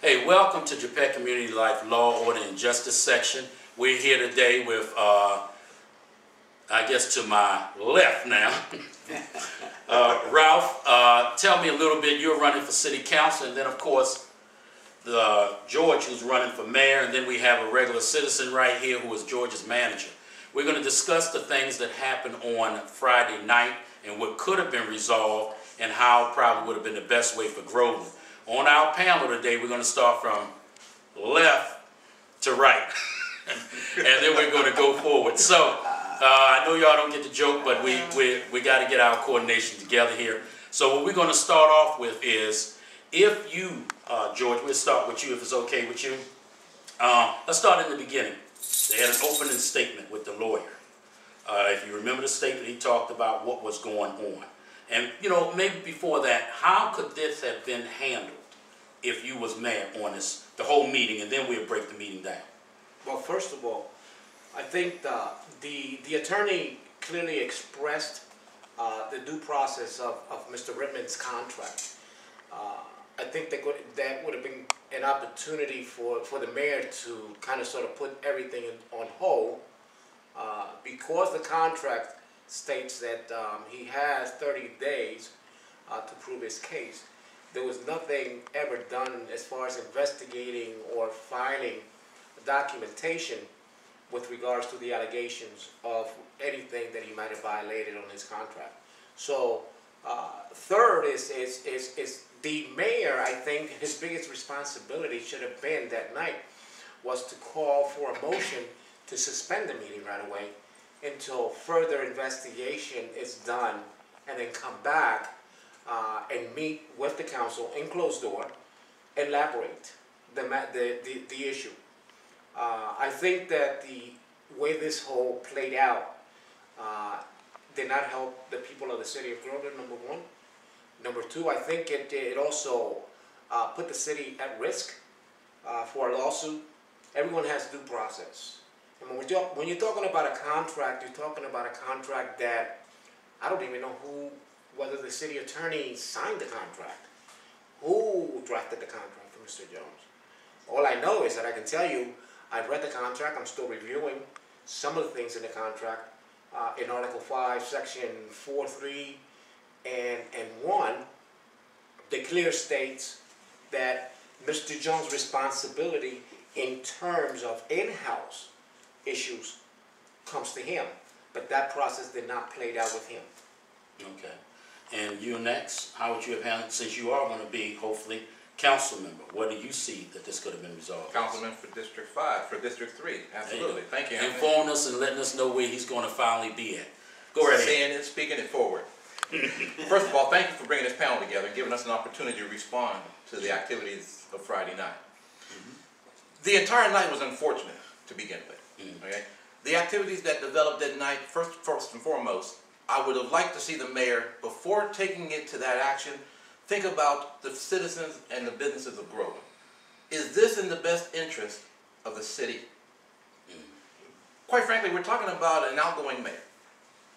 Hey, welcome to JAPEC Community Life Law, Order, and Justice section. We're here today with, I guess to my left now, Ralph. Tell me a little bit, you're running for City Council, and then of course, George, who's running for mayor, and then we have a regular citizen right here who is George's manager. We're going to discuss the things that happened on Friday night and what could have been resolved and how probably would have been the best way for Groveland. On our panel today, we're going to start from left to right, and then we're going to go forward. So, I know y'all don't get the joke, but we got to get our coordination together here. So what we're going to start off with is, if you, George, we'll start with you if it's okay with you. Let's start in the beginning. They had an opening statement with the lawyer. If you remember the statement, he talked about what was going on. And, you know, maybe before that, how could this have been handled if you was mayor on this, the whole meeting, and then we'll break the meeting down? Well, first of all, I think the attorney clearly expressed the due process of Mr. Rittman's contract. I think that would have been an opportunity for the mayor to kind of sort of put everything on hold because the contract states that he has 30 days to prove his case. There was nothing ever done as far as investigating or filing documentation with regards to the allegations of anything that he might have violated on his contract. So third is the mayor. I think his biggest responsibility should have been that night was to call for a motion to suspend the meeting right away until further investigation is done, and then come back and meet with the council in closed door, elaborate the issue. I think that the way this whole played out did not help the people of the city of Groveland, number one. Number two, I think it also put the city at risk for a lawsuit. Everyone has due process. And when you're talking about a contract, you're talking about a contract that I don't even know whether the city attorney signed the contract. Who drafted the contract for Mr. Jones? All I know is that I can tell you, I've read the contract. I'm still reviewing some of the things in the contract. In Article 5, Section 4.3 and 1, the clear states that Mr. Jones' responsibility in terms of in-house issues comes to him, but that process did not play out with him. Okay. And you next, how would you have handled, since you are going to be, hopefully, council member, what do you see that this could have been resolved? Councilman for District 5, for District 3, absolutely. Thank you, Anthony. Inform us and letting us know where he's going to finally be at. Go right ahead. Saying it, speaking it forward. First of all, thank you for bringing this panel together and giving us an opportunity to respond to the activities of Friday night. The entire night was unfortunate to begin with. Okay? The activities that developed that night, first and foremost, I would have liked to see the mayor, before taking it to that action, think about the citizens and the businesses of Groveland. Is this in the best interest of the city? Quite frankly, we're talking about an outgoing mayor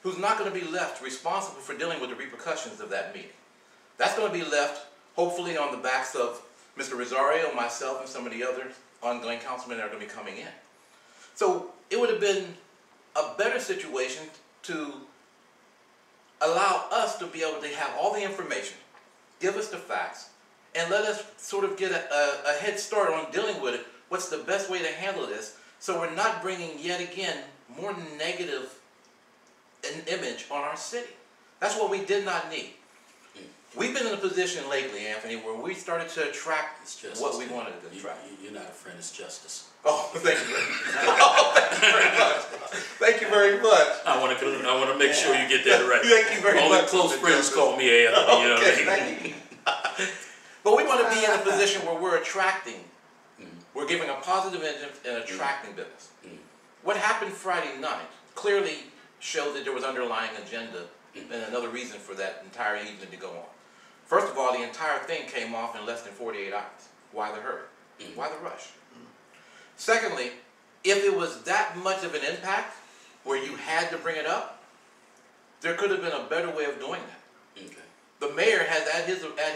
who's not going to be left responsible for dealing with the repercussions of that meeting. That's going to be left, hopefully, on the backs of Mr. Rosario, myself, and some of the other ongoing councilmen that are going to be coming in. So it would have been a better situation to allow us to be able to have all the information, give us the facts, and let us sort of get a head start on dealing with it. What's the best way to handle this, so we're not bringing yet again more negative an image on our city. That's what we did not need. We've been in a position lately, Anthony, where we started to attract what we wanted to attract. You're not a friend, it's justice. Oh, thank you very much. Oh, thank you very much. Thank you very much. I want to make sure you get that right. Thank you very much. Only close friends call me Anthony. Okay, you know what I mean? thank you. But we want to be in a position where we're attracting. We're giving a positive engine and attracting business. What happened Friday night clearly showed that there was underlying agenda and another reason for that entire evening to go on. First of all, the entire thing came off in less than 48 hours. Why the hurry? Why the rush? Secondly, if it was that much of an impact where you had to bring it up, there could have been a better way of doing that. The mayor has at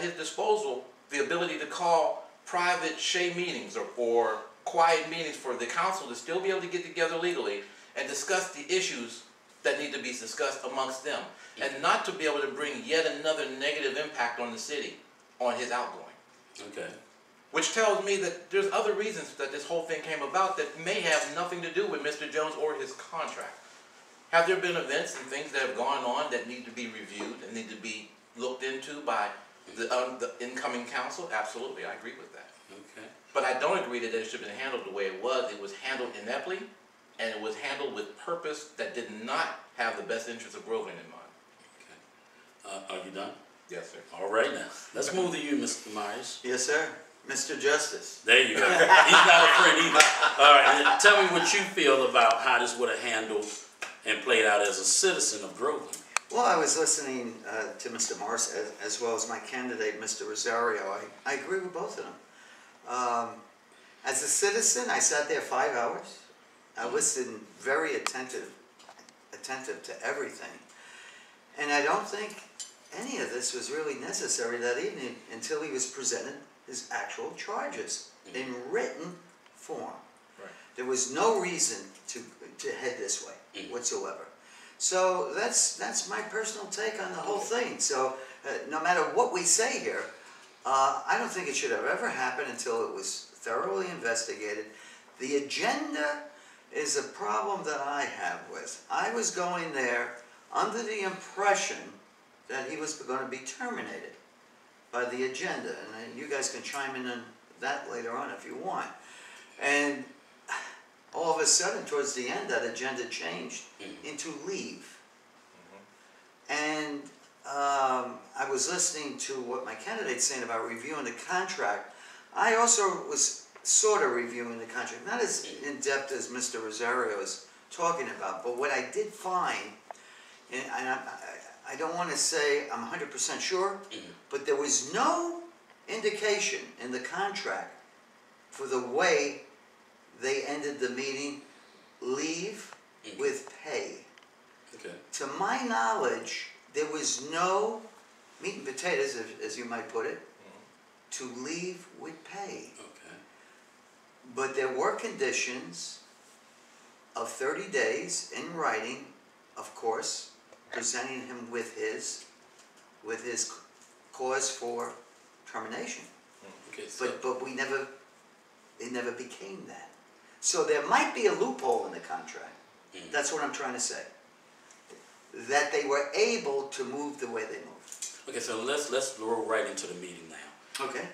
his disposal the ability to call private shea meetings or quiet meetings for the council to still be able to get together legally and discuss the issues that need to be discussed amongst them, and not to be able to bring yet another negative impact on the city on his outgoing. Okay. Which tells me that there's other reasons that this whole thing came about that may have nothing to do with Mr. Jones or his contract. Have there been events and things that have gone on that need to be reviewed and need to be looked into by the incoming council? Absolutely, I agree with that. Okay. But I don't agree that it should have been handled the way it was. It was handled ineptly, and it was handled with purpose that did not have the best interest of Groveland in mind. Okay. Are you done? Yes, sir. All right now. Let's move to you, Mr. Myers. Yes, sir. Mr. Justice. There you go. He's not a friend either. All right. Now, tell me what you feel about how this would have handled and played out as a citizen of Groveland. Well, I was listening to Mr. Morris as well as my candidate, Mr. Rosario. I agree with both of them. As a citizen, I sat there 5 hours. I listened very attentive to everything. And I don't think any of this was really necessary that evening until he was presented his actual charges in written form. Right. There was no reason to head this way whatsoever. So that's my personal take on the whole thing. So no matter what we say here, I don't think it should have ever happened until it was thoroughly investigated. The agenda is a problem that I have with. I was going there under the impression that he was going to be terminated by the agenda, and you guys can chime in on that later on if you want. And all of a sudden, towards the end, that agenda changed into leave. And I was listening to what my candidate's saying about reviewing the contract. I also was sort of reviewing the contract, not as in-depth as Mr. Rosario is talking about, but what I did find, and I don't want to say I'm 100% sure, but there was no indication in the contract for the way they ended the meeting, leave with pay. Okay. To my knowledge, there was no meat and potatoes, as you might put it, to leave with pay. Okay. But there were conditions of 30 days in writing, of course, presenting him with his cause for termination. Okay. So, But it never became that. So there might be a loophole in the contract. That's what I'm trying to say. That they were able to move the way they moved. okay. So let's roll right into the meeting now. Okay.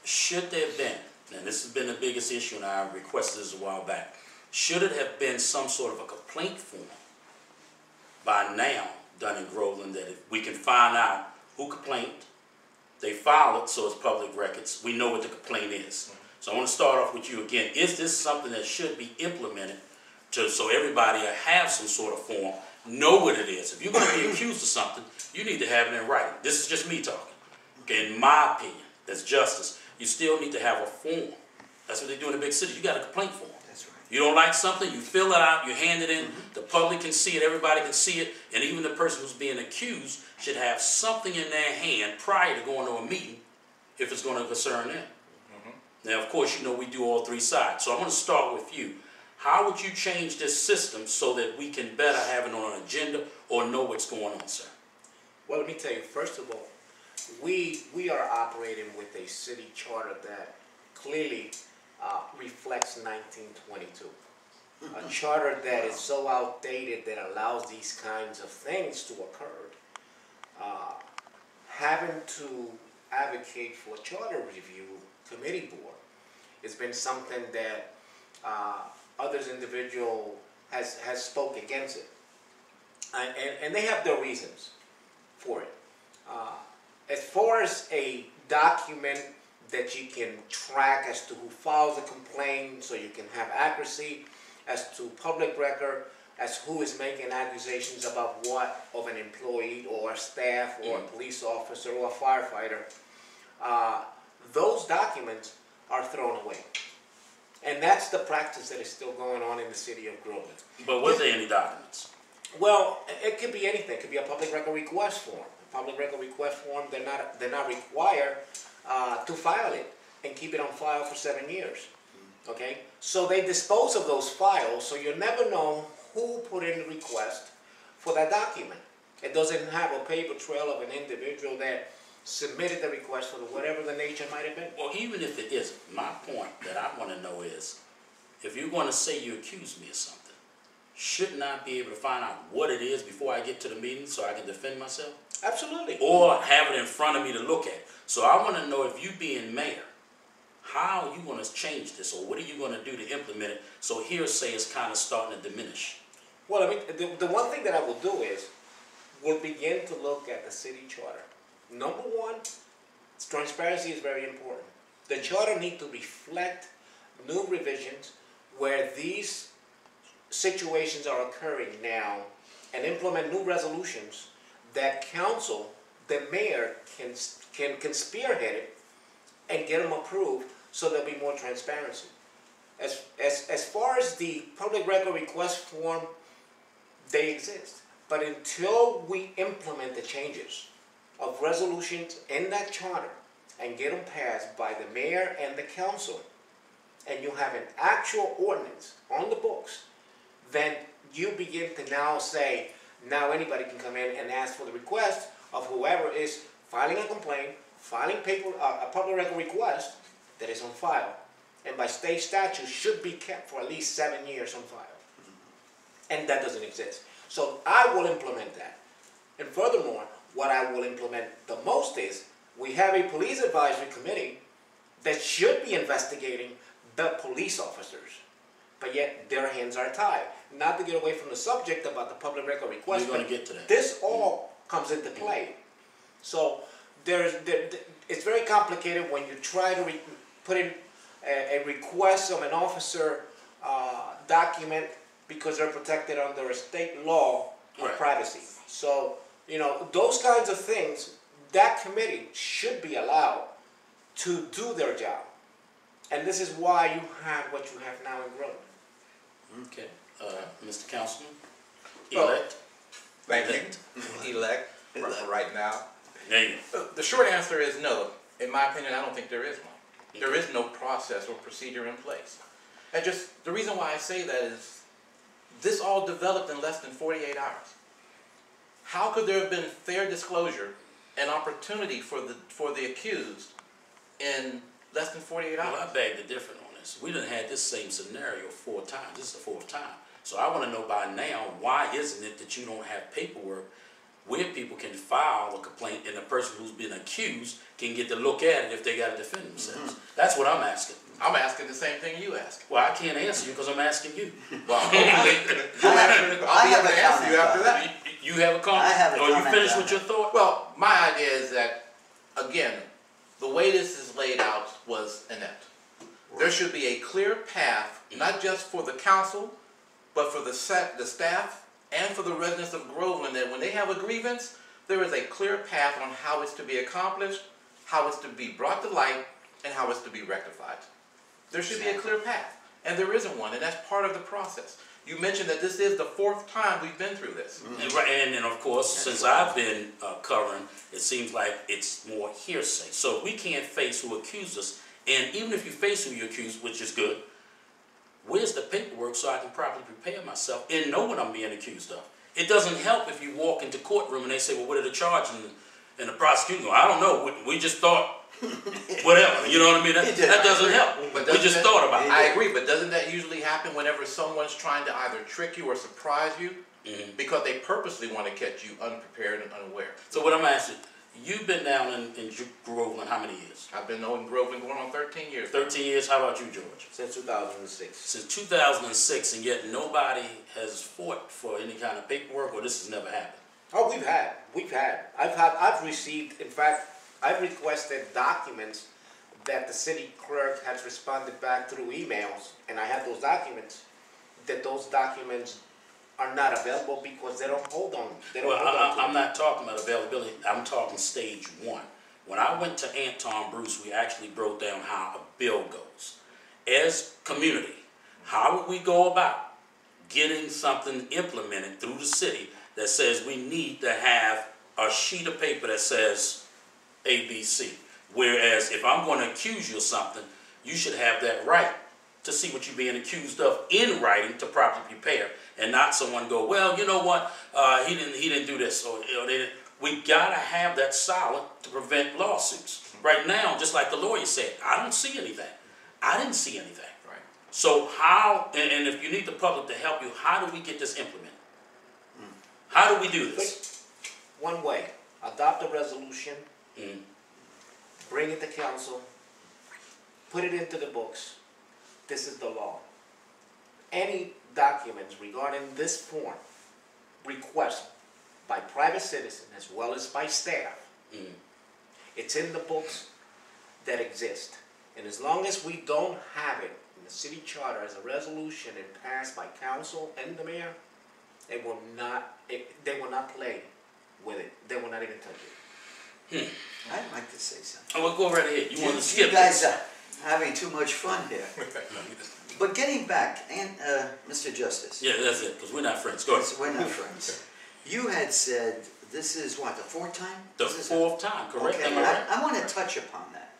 Should there have been, and this has been the biggest issue, and I requested this a while back, should it have been some sort of a complaint form by now done in Groveland that if we can find out who complained, they file it so it's public records, we know what the complaint is. So I want to start off with you again. Is this something that should be implemented so everybody will have some sort of form, know what it is? If you're going to be accused of something, you need to have it in writing. This is just me talking. Okay, in my opinion, as justice, you still need to have a form. That's what they do in the big cities. You got a complaint form. That's right. You don't like something, you fill it out, you hand it in, the public can see it, everybody can see it, and even the person who's being accused should have something in their hand prior to going to a meeting if it's going to concern them. Now, of course, you know we do all three sides. So I'm going to start with you. How would you change this system so that we can better have it on an agenda or know what's going on, sir? Well, let me tell you, first of all, we are operating with a city charter that clearly reflects 1922. A charter that is so outdated that allows these kinds of things to occur. Having to advocate for a charter review committee board has been something that others individual has spoke against it. And they have their reasons for it. As far as a document that you can track as to who files a complaint, so you can have accuracy as to public record, as who is making accusations about what of an employee or a staff or a police officer or a firefighter, those documents are thrown away. And that's the practice that is still going on in the city of Groveland. But was there any documents? Well, it could be anything. It could be a public record request form. A public record request form, they're not required to file it. and keep it on file for 7 years. Okay? So they dispose of those files, so you never know who put in the request for that document. It doesn't have a paper trail of an individual that submitted the request for whatever the nature might have been. Well, even if it isn't, my point that I want to know is, if you're going to say you accuse me of something, shouldn't I be able to find out what it is before I get to the meeting so I can defend myself? Absolutely. Or have it in front of me to look at. So I want to know, if you being mayor, how are you going to change this, or what are you going to do to implement it so hearsay is kind of starting to diminish? Well, I mean, the one thing that I will do is, we'll begin to look at the city charter. Number one, transparency is very important. The charter needs to reflect new revisions where these situations are occurring now, and implement new resolutions that council, the mayor, can spearhead it and get them approved, so there'll be more transparency. As far as the public record request form, they exist. But until we implement the changes of resolutions in that charter and get them passed by the mayor and the council, and you have an actual ordinance on the books, then you begin to now say, now anybody can come in and ask for the request of whoever is filing a complaint, filing a public record request that is on file, and by state statute should be kept for at least 7 years on file. And that doesn't exist. So I will implement that. And furthermore, what I will implement the most is, we have a police advisory committee that should be investigating the police officers, but yet their hands are tied. Not to get away from the subject about the public record request, We're going to get to that. This all comes into play. So it's very complicated when you try to put in a request of an officer document, because they're protected under a state law of privacy. So, you know, those kinds of things, that committee should be allowed to do their job. And this is why you have what you have now in Groveland. Okay. Mr. Councilman? Well, Elect? Thank you. Elect for right now. There you go. The short answer is no. In my opinion, I don't think there is one. There is no process or procedure in place. And just the reason why I say that is, this all developed in less than 48 hours. How could there have been fair disclosure and opportunity for the accused in less than 48 hours? Well, I beg to differ on this. We done had this same scenario 4 times. This is the 4th time. So I want to know by now, why isn't it that you don't have paperwork where people can file a complaint and the person who's been accused can get to look at it if they got to defend themselves? That's what I'm asking. I'm asking the same thing you ask. Well, I can't answer you because I'm asking you. Well, I'll be able to answer you after that. You have a comment? I have a Or comment you finished on with your thought? Well, my idea is that, again, the way this is laid out was inept. There should be a clear path, not just for the council, but for the staff and for the residents of Groveland, that when they have a grievance, there is a clear path on how it's to be accomplished, how it's to be brought to light, and how it's to be rectified. There should be a clear path, and there isn't one, and that's part of the process. You mentioned that this is the 4th time we've been through this. And then, of course, since I've been covering, it seems like it's more hearsay. So we can't face who accused us, and even if you face who you accuse, which is good, where's the paperwork so I can properly prepare myself and know what I'm being accused of? It doesn't help if you walk into courtroom and they say, well, what are the charges? And the prosecutor goes, I don't know, we just thought, whatever, you know what I mean? That doesn't help. But we just thought about it. I agree, but doesn't that usually happen whenever someone's trying to either trick you or surprise you? Because they purposely want to catch you unprepared and unaware. So what I'm asking, you've been down in Groveland how many years? I've been in Groveland going on 13 years. 13 years. How about you, George? Since 2006. Since 2006, and yet nobody has fought for any kind of paperwork, or this has never happened. Oh, we've had. I've received, in fact, I've requested documents that the city clerk has responded back through emails, and I have those documents, that those documents are not available because they don't hold on. I'm not talking about availability. I'm talking stage 1. When I went to Anton Bruce, we actually broke down how a bill goes. As community, how would we go about getting something implemented through the city that says we need to have a sheet of paper that says ABC? Whereas if I'm going to accuse you of something, you should have that right to see what you're being accused of in writing to properly prepare, and not someone go, well, you know what, he didn't do this, or they didn't. We gotta have that solid to prevent lawsuits. Right now, just like the lawyer said, I don't see anything. I didn't see anything. Right. So how, and if you need the public to help you, how do we get this implemented? How do we do this? One way, adopt a resolution, Mm. bring it to council, put it into the books. This is the law. Any documents regarding this form, request by private citizen as well as by staff, Mm. it's in the books that exist. And as long as we don't have it in the city charter as a resolution and passed by council and the mayor, they will not play with it. They will not even touch it. I'd like to say something. Oh, well, go right ahead. You want to skip You guys this? are having too much fun here. But getting back, and Mr. Justice, Yeah, that's it, because we're not friends. Go ahead. we're not friends. You had said this is what, the fourth time? The This is- fourth time, correct? Okay, Am I right? I want to touch upon that.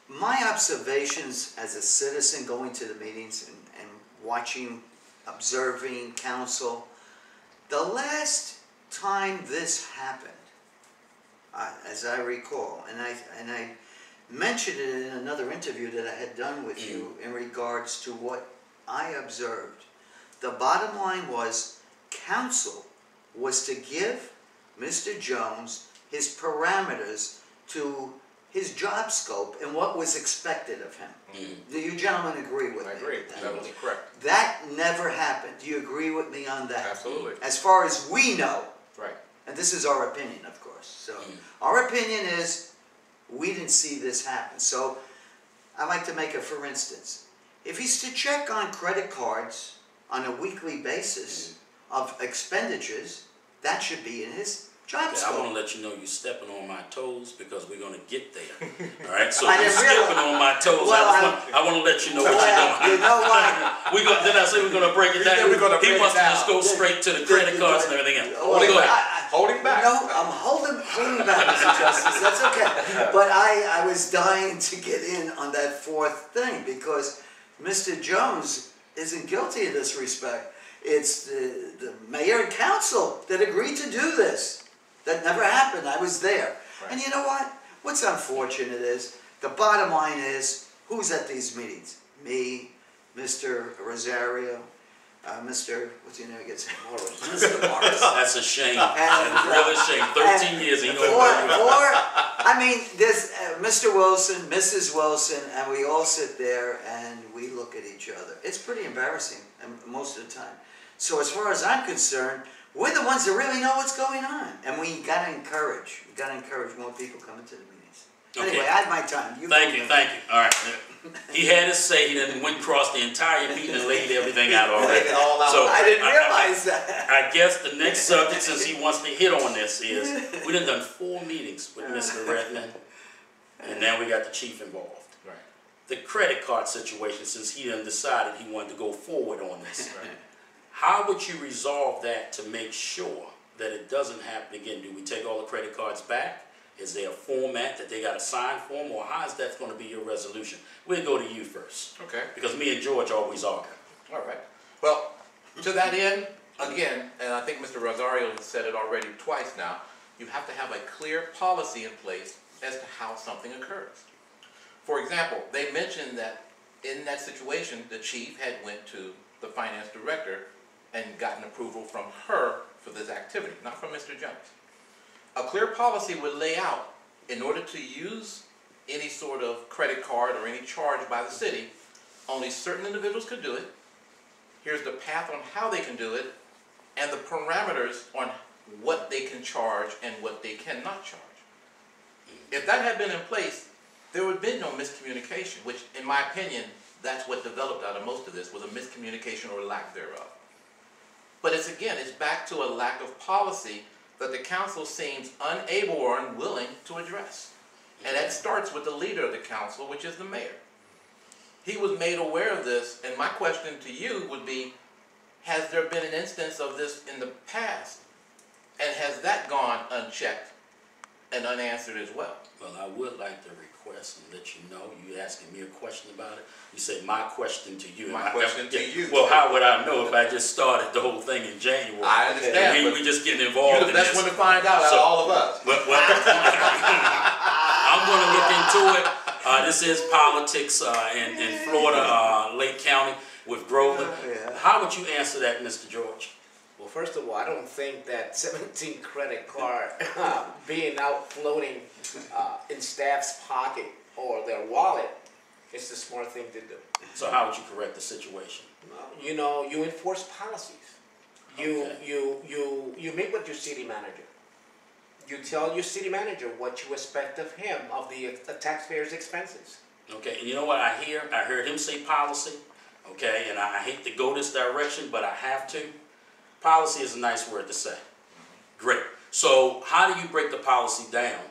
My observations as a citizen going to the meetings and watching, observing council, the last time this happened, as I recall, and I mentioned it in another interview that I had done with you in regards to what I observed. The bottom line was council was to give Mr. Jones his parameters to his job scope and what was expected of him. Do you gentlemen agree with I me? agree. with that? That was correct. That never happened. Do you agree with me on that? Absolutely. As far as we know, Right. and this is our opinion, of course. So our opinion is we didn't see this happen. So I like to make it, for instance, if he's to check on credit cards on a weekly basis of expenditures, that should be in his job Okay, I scope. want to let you know you're stepping on my toes because we're going to get there. All right, so I you're didn't stepping realize- on my toes. Well, I want to let you know what Well, you're you doing. know what? Then I say we're going to break it He said down. we're gonna He break wants it to just down. go straight to the credit cards and everything else. Hold Go it ahead. Hold him back. No, I'm holding back, Mr. Justice. That's okay. But I was dying to get in on that fourth thing because Mr. Jones isn't guilty in this respect. It's the mayor and council that agreed to do this. That never happened. I was there. Right. And you know what? What's unfortunate is, the bottom line is, who's at these meetings? Me, Mr. Rosario, Mr. what's your name again? Morris. Mr. Morris. That's a shame. And, That's really a shame. 13 years and you don't know. I mean, there's Mr. Wilson, Mrs. Wilson, and we all sit there and we look at each other. It's pretty embarrassing most of the time. So as far as I'm concerned, we're the ones that really know what's going on. And we gotta encourage more people coming to the meetings. Okay. Anyway, I had my time. Thank you. All right. He had his say. He done went across the entire meeting and laid everything out already. Laid it all out. So I didn't realize that. I guess the next subject, since he wants to hit on this, is we done 4 meetings with Mr. Redmond, and now we got the chief involved. Right. The credit card situation, since he done decided he wanted to go forward on this, Right. how would you resolve that to make sure that it doesn't happen again? Do we take all the credit cards back? Is there a format that they got to sign for them, or how is that going to be your resolution? We'll go to you first, Okay. because me and George always argue. All right. Well, to that end, again, and I think Mr. Rosario has said it already twice now, you have to have a clear policy in place as to how something occurs. For example, they mentioned that in that situation, the chief had went to the finance director and gotten approval from her for this activity, not from Mr. Jones. A clear policy would lay out, in order to use any sort of credit card or any charge by the city, only certain individuals could do it. Here's the path on how they can do it, and the parameters on what they can charge and what they cannot charge. If that had been in place, there would have been no miscommunication, which in my opinion, that's what developed out of most of this, was a miscommunication or lack thereof. But it's back to a lack of policy that the council seems unable or unwilling to address. And that starts with the leader of the council, which is the mayor. He was made aware of this, and my question to you would be, has there been an instance of this in the past? And has that gone unchecked and unanswered as well. Well, I would like to request and let you know, you asking me a question about it. You said my question to you. My question to you. Well, how would I know if I just started the whole thing in January? I understand, We but just getting involved you're in the best this. one to find out So- of all of us. Well, I'm going to look into it. This is politics in Florida, Lake County with Groveland. Yeah. How would you answer that, Mr. George? Well, first of all, I don't think that 17 credit card being out floating in staff's pocket or their wallet is the smart thing to do. So how would you correct the situation? You know, you enforce policies. You Okay. you meet with your city manager. You tell your city manager what you expect of him, of the taxpayers' expenses. Okay, and you know what I heard him say policy, okay, and I hate to go this direction, but I have to. Policy is a nice word to say. Great. So how do you break the policy down?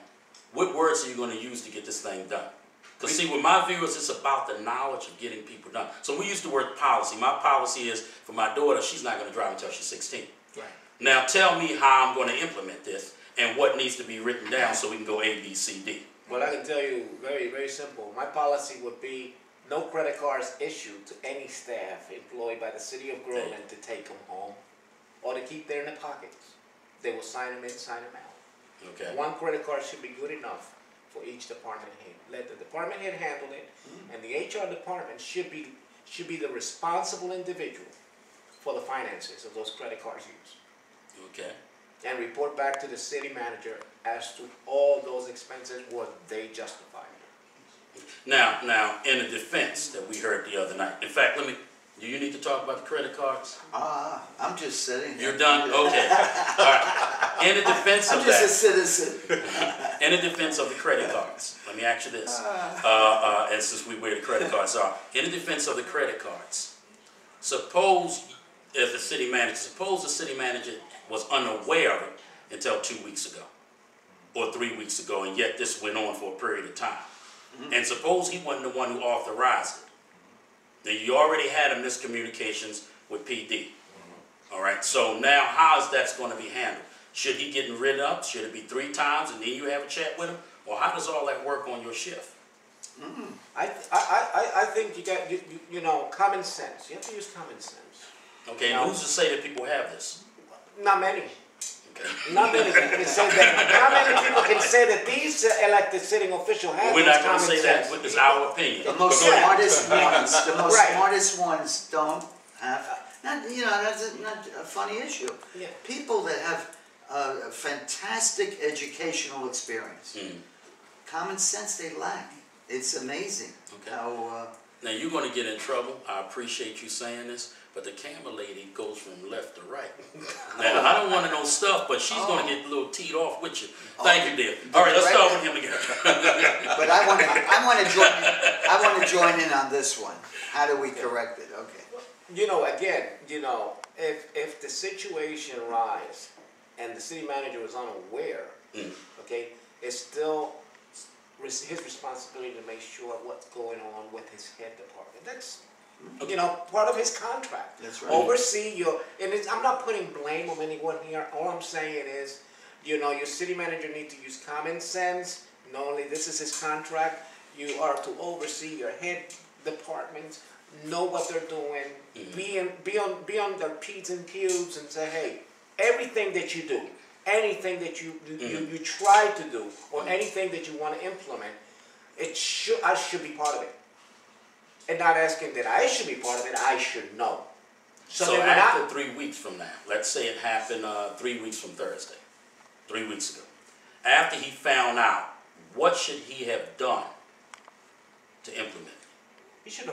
What words are you going to use to get this thing done? Because see, with my viewers, it's about the knowledge of getting people done. So we use the word policy. My policy is, for my daughter, she's not going to drive until she's 16. Right. Now tell me how I'm going to implement this and what needs to be written down so we can go A, B, C, D. Well, I can tell you very, very simple. My policy would be no credit cards issued to any staff employed by the city of Groveland to take them home or to keep there in their pockets. They will sign them in, sign them out. Okay. One credit card should be good enough for each department head. Let the department head handle it, and the HR department should be the responsible individual for the finances of those credit cards used. Okay. And report back to the city manager as to all those expenses were they justified. Now, in the defense that we heard the other night. In fact, do you need to talk about the credit cards? I'm just sitting here. You're done? Okay. All right. In the defense of I'm just a that, citizen. in the defense of the credit cards, let me ask you this. And since we where the credit cards are, in the defense of the credit cards, suppose the city manager was unaware of it until 2 weeks ago or 3 weeks ago, and yet this went on for a period of time. And suppose he wasn't the one who authorized it. Now you already had a miscommunications with PD. All right, so now how is that going to be handled? Should he get rid of? Should it be 3 times and then you have a chat with him? Or how does all that work on your shift? I think you got you know, common sense. You have to use common sense. Okay, and who's to say that people have this? Not many. Okay. Not many people can say that. Not many people can say that these elected sitting officials have We're this not going common to say sense. that it's our opinion. The most But go ahead. smartest ones, the most Right. smartest ones don't have. Not, you know, that's not a funny issue. Yeah. People that have a fantastic educational experience, common sense they lack. It's amazing Okay. how. Now you're going to get in trouble. I appreciate you saying this, but the camera lady goes from left to right. Now I don't want to know stuff, but she's going to get a little teed off with you. Thank you, dear. All right, let's start with him again. But I want to join in on this one. How do we correct it? Okay. You know, again, you know, if the situation arises and the city manager is unaware, okay, it's still his responsibility to make sure what's going on with his head department. That's, you know, part of his contract. That's right. Oversee your, and I'm not putting blame on anyone here. All I'm saying is, you know, your city manager needs to use common sense. Not only this is his contract, you are to oversee your head departments, know what they're doing, be on their P's and Q's and say, hey, everything that you do, anything that you try to do, or anything that you want to implement, I should be part of it. And not asking that I should be part of it, I should know. So that when after 3 weeks from now, let's say it happened 3 weeks from Thursday, 3 weeks ago. After he found out, what should he have done to implement it? He should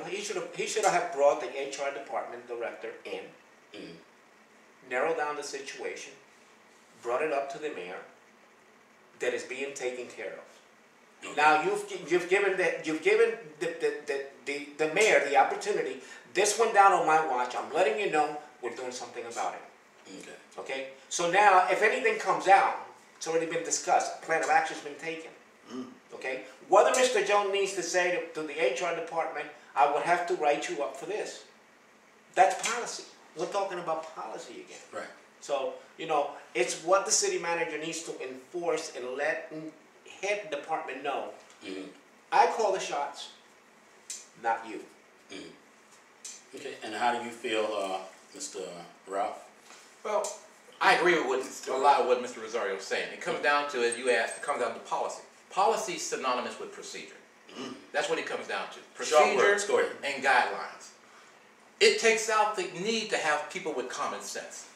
have brought the HR department director in, narrowed down the situation, brought it up to the mayor, that is being taken care of. Okay. Now you've given the mayor the opportunity. This went down on my watch. I'm letting you know we're doing something about it. Okay. Okay. So now, if anything comes out, it's already been discussed. A plan of action's been taken. Okay. Whether Mr. Jones needs to say to the HR department, I would have to write you up for this. That's policy. We're talking about policy again. Right. So, you know, it's what the city manager needs to enforce and let head department know. Mhm. I call the shots, not you. Okay, and how do you feel, Mr. Ralph? Well, I agree with a lot of what Mr. Rosario is saying. It comes down to, as you asked, it comes down to policy. Policy is synonymous with procedure. That's what it comes down to. Procedure and guidelines. It takes out the need to have people with common sense.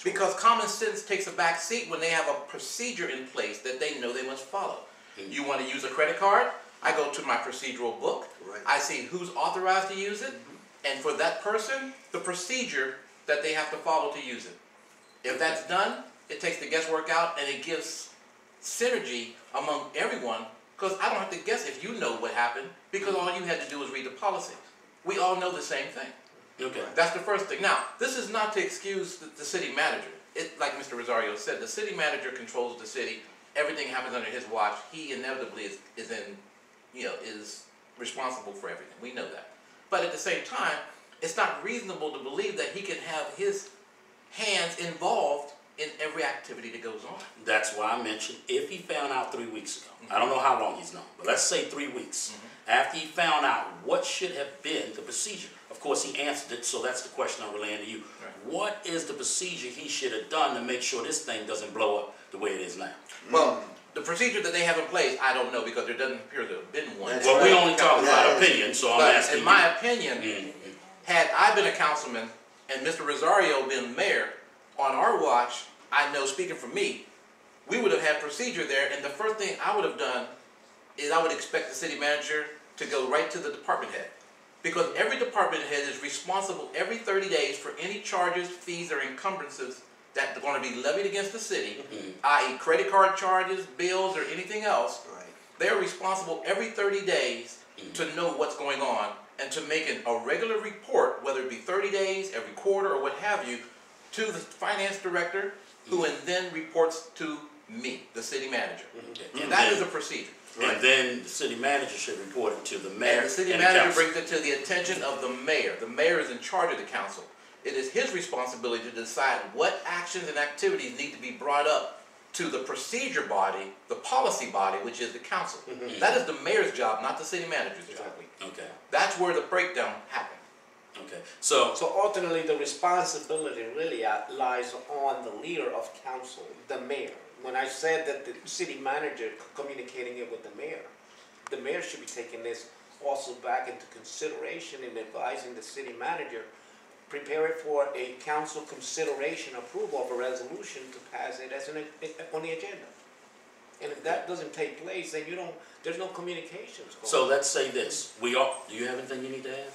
Because common sense takes a back seat when they have a procedure in place that they know they must follow. You want to use a credit card? I go to my procedural book. Right. I see who's authorized to use it. And for that person, the procedure that they have to follow to use it. If that's done, it takes the guesswork out and it gives synergy among everyone, because I don't have to guess if you know what happened, because all you had to do was read the policy. We all know the same thing. Okay. That's the first thing. Now, this is not to excuse the city manager. Like Mr. Rosario said, the city manager controls the city. Everything happens under his watch. He inevitably is responsible for everything. We know that. But at the same time, it's not reasonable to believe that he can have his hands involved in every activity that goes on. That's why I mentioned if he found out 3 weeks ago. I don't know how long he's known, but let's say 3 weeks. After he found out, what should have been the procedure? Of course, he answered it, so that's the question I'm relaying to you. Right. What is the procedure he should have done to make sure this thing doesn't blow up the way it is now? Well, the procedure that they have in place, I don't know, because there doesn't appear to have been one. That's Well, we right. only talking about opinion, so I'm But asking in my you. opinion, had I been a councilman and Mr. Rosario been mayor, on our watch, I know, speaking for me, we would have had procedure there, and the first thing I would have done is I would expect the city manager to go right to the department head. Because every department head is responsible every 30 days for any charges, fees, or encumbrances that are going to be levied against the city, i.e. credit card charges, bills, or anything else. Right. They're responsible every 30 days to know what's going on and to make a regular report, whether it be 30 days, every quarter, or what have you, to the finance director, who then reports to me, the city manager. And that is a procedure. And then the city manager should report it to the mayor. And the city and manager council. brings it to the attention of the mayor. The mayor is in charge of the council. It is his responsibility to decide what actions and activities need to be brought up to the procedure body, the policy body, which is the council. That is the mayor's job, not the city manager's job. Okay. That's where the breakdown happened. Okay. So ultimately, the responsibility really lies on the leader of council, the mayor. When I said that the city manager communicating it with the mayor should be taking this also back into consideration and advising the city manager, prepare it for a council consideration approval of a resolution to pass it as on the agenda. And if that doesn't take place, then there's no communications going on. So let's say this. Do you have anything you need to add?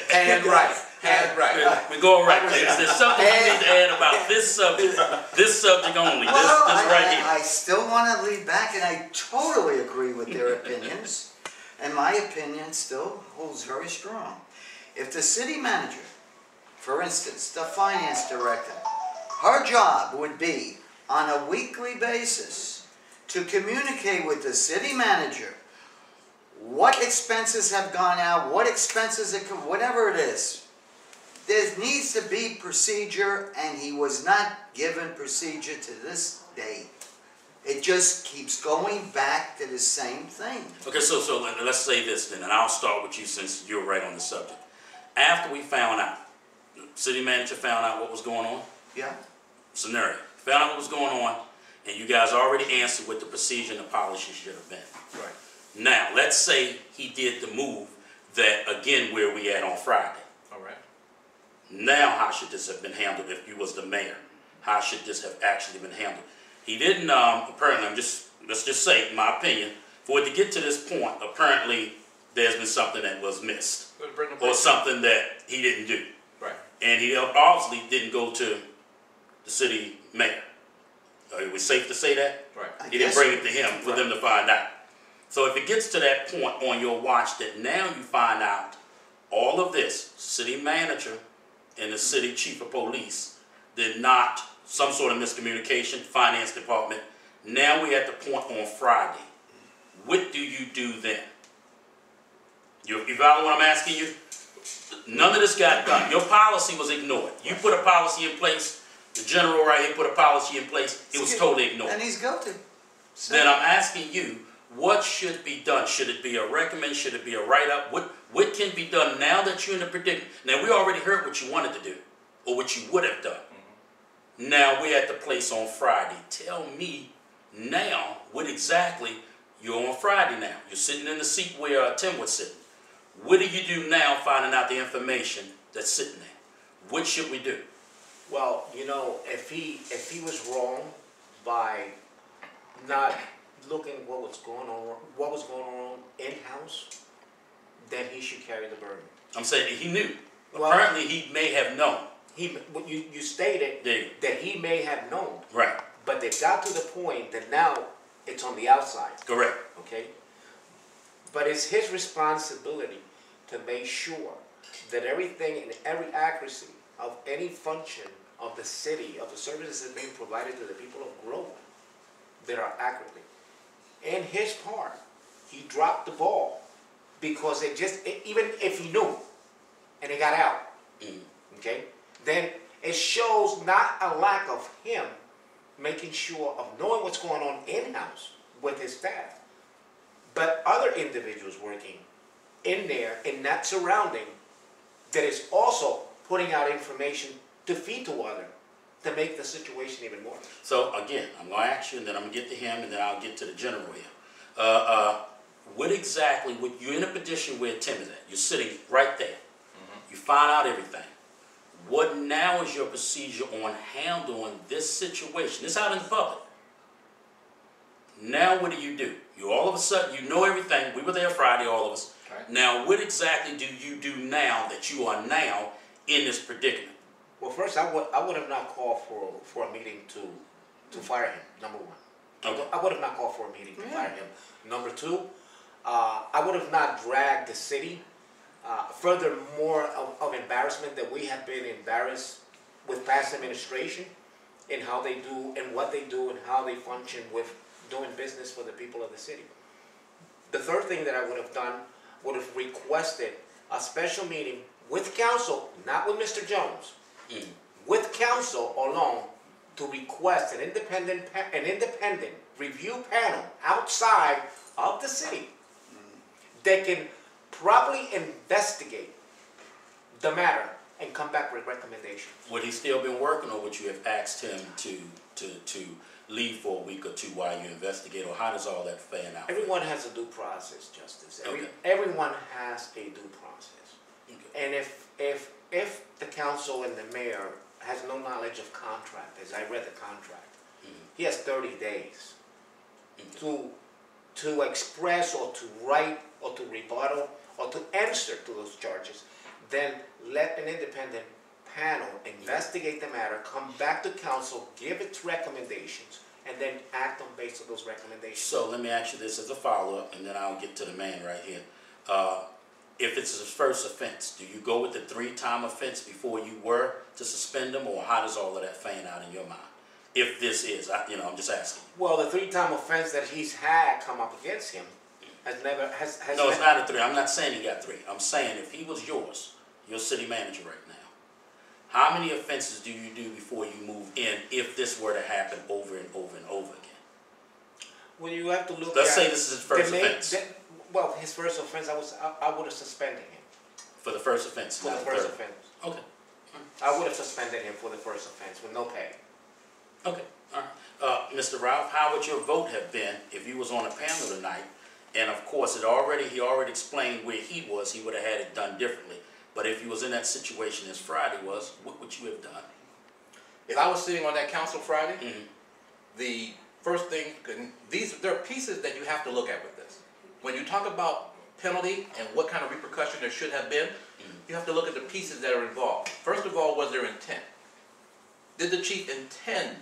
Hand right. We go right. Is there something you need to add about this subject? This subject only. Well, this right here. I still want to lead back, and I totally agree with their opinions. And my opinion still holds very strong. If the city manager, for instance, the finance director, her job would be on a weekly basis to communicate with the city manager what expenses have gone out, what expenses, whatever it is. There needs to be procedure, and he was not given procedure to this day. It just keeps going back to the same thing. Okay, so let's say this then, and I'll start with you since you're right on the subject. After we found out, the city manager found out what was going on, Yeah. scenario, found out what was going on, and you guys already answered what the procedure and the policy should have been. Right. Now, let's say he did the move that, again, where we at on Friday. All right. Now, how should this have been handled if you was the mayor? How should this have actually been handled? He didn't, apparently, let's just say, in my opinion, for it to get to this point, apparently there's been something that was missed. Or something that he didn't do. Right. And he obviously didn't go to the city mayor. It was safe to say that? Right. He didn't bring it to him for them to find out. So if it gets to that point on your watch that now you find out all of this, city manager and the city chief of police did not, some sort of miscommunication, finance department, now we're at the point on Friday. What do you do then? You follow what I'm asking you? None of this got done. Your policy was ignored. You put a policy in place. The general right here put a policy in place. It was totally ignored. And he's guilty. Then I'm asking you, what should be done? Should it be a recommend? Should it be a write-up? What can be done now that you're in the predicament? Now, we already heard what you wanted to do, or what you would have done. Now, we're at the place on Friday. Tell me now what exactly you're on Friday now. You're sitting in the seat where Tim was sitting. What do you do now finding out the information that's sitting there? What should we do? Well, you know, if he was wrong by not looking what was going on in-house, then he should carry the burden. I'm saying he knew. Well, apparently he may have known. You stated that he may have known. Right. But they got to the point that now it's on the outside. Correct. Okay? But it's his responsibility to make sure that everything and every accuracy of any function of the city, of the services that are being provided to the people of Groveland, that are accurately. In his part, he dropped the ball because even if he knew and it got out, okay, then it shows not a lack of him making sure of knowing what's going on in-house with his staff, but other individuals working in there in that surrounding that is also putting out information to feed to others to make the situation even more. So again, I'm going to ask you, and then I'm going to get to him, and then I'll get to the general here. What exactly, you're in a position where Tim is at. You're sitting right there. You find out everything. What now is your procedure on handling this situation? It's out in the public. Now what do? You all of a sudden, you know everything. We were there Friday, all of us. Right. Now what exactly do you do now that you are now in this predicament? Well, first, I would have not called for a meeting to fire him, number one. Okay. I would have not called for a meeting to fire him. Number two, I would have not dragged the city furthermore of embarrassment that we have been embarrassed with past administration in how they do and what they do and how they function with doing business for the people of the city. The third thing that I would have done would have requested a special meeting with council, not with Mr. Jones, with council alone, to request an independent review panel outside of the city that can properly investigate the matter and come back with recommendations. Would he still been working, or would you have asked him to leave for a week or two while you investigate, or how does all that fan out? Everyone has a due process, Justice. Okay. Everyone has a due process. Okay. And if the council and the mayor has no knowledge of contract, as I read the contract, he has 30 days to express or to write or to rebuttal or to answer to those charges. Then let an independent panel investigate the matter, come back to council, give its recommendations, and then act on based on those recommendations. So let me ask you this as a follow-up, and then I'll get to the man right here. If it's his first offense, do you go with the 3-time offense before you were to suspend him, or how does all of that fan out in your mind? If this is, I'm just asking. Well, the 3-time offense that he's had come up against him has never. No, it's not a 3. I'm not saying he got 3. I'm saying if he was yours, your city manager right now, how many offenses do you do before you move in if this were to happen over and over and over again? Well, you have to look. Let's say this is his first offense. Well, his first offense, I would have suspended him. For the first offense. For the first offense. Okay. I would have suspended him for the first offense with no pay. Okay. All right. Mr. Ralph, how would your vote have been if you was on a panel tonight? And of course, he already explained where he was. He would have had it done differently. But if he was in that situation as Friday was, what would you have done? If I was sitting on that council Friday, the first thing, there are pieces that you have to look at with this. When you talk about penalty and what kind of repercussion there should have been, you have to look at the pieces that are involved. First of all, was there intent? Did the chief intend